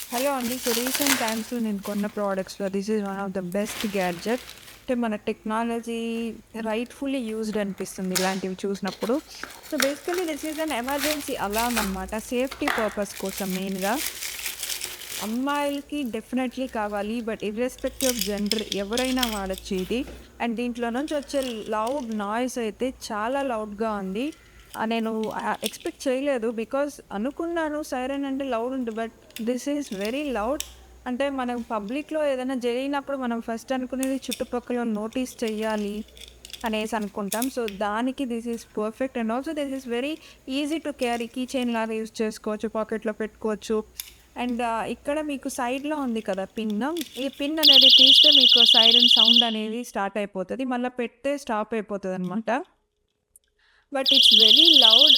Hello అండి. So, recent టైమ్స్‌లో నేను కొన్న ప్రోడక్ట్స్‌లో this is one of the best gadget. అంటే మన టెక్నాలజీ రైట్‌ఫుల్లీ యూజ్డ్ అనిపిస్తుంది ఇలాంటివి చూసినప్పుడు. So, basically this is an emergency alarm అనమాట. సేఫ్టీ పర్పస్ కోసం మెయిన్‌గా. అమ్మాయిలకి డెఫినెట్‌లీ కావాలి. బట్ ఇర్రెస్పెక్టివ్ ఆఫ్ జెండర్ ఎవరైనా వాడొచ్చు ఇది. అండ్ దీంట్లో నుంచి వచ్చే లౌడ్ నాయిస్ అయితే చాలా లౌడ్‌గా ఉంది. నేను ఎక్స్‌పెక్ట్ చేయలేదు. బికాజ్ అనుకున్నాను సైరన్ అంటే లౌడ్ ఉంది. But this is very loud. అంటే మనం పబ్లిక్‌లో ఏదైనా జరిగినప్పుడు మనం ఫస్ట్ అనుకునేది చుట్టుపక్కల నోటీస్ చెయ్యాలి అనేసి అనుకుంటాం. సో, దానికి this is perfect. And also this is very easy to carry. Key chain లాగా యూజ్ చేసుకోవచ్చు. పాకెట్‌లో పెట్టుకోవచ్చు. అండ్ ఇక్కడ మీకు సైడ్‌లో ఉంది కదా పిన్. ఈ పిన్ అనేది తీస్తే మీకు సైరన్ సౌండ్ అనేది స్టార్ట్ అయిపోతది. మళ్ళా పెడితే స్టాప్ అయిపోతదనమాట. But it's very loud.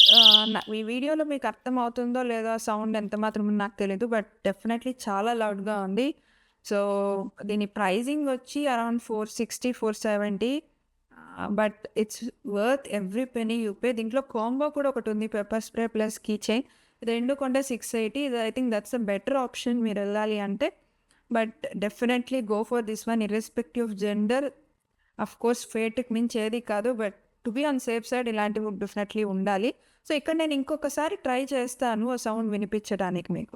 ఈ వీడియోలో మీకు అర్థమవుతుందో లేదో సౌండ్ ఎంత మాత్రం నాకు తెలీదు. బట్ డెఫినెట్‌లీ చాలా లౌడ్‌గా ఉంది. సో, దీని ప్రైజింగ్ వచ్చి around 460, 470. But it's worth every penny you pay. దీంట్లో కాంబో కూడా ఒకటుంది. Pepper spray plus keychain. 2 కొంటే 680. ఇది I think that's a better option మీరెళ్ళాలి అంటే. But definitely go for this one irrespective of gender. Of course ఫేట్‌కి మించి ఏది కాదు. But to be on safe side ఇలాంటివి డెఫినెట్‌లీ ఉండాలి. సో, ఇక్కడ నేను ఇంకొకసారి ట్రై చేస్తాను ఆ సౌండ్ వినిపించడానికి మీకు.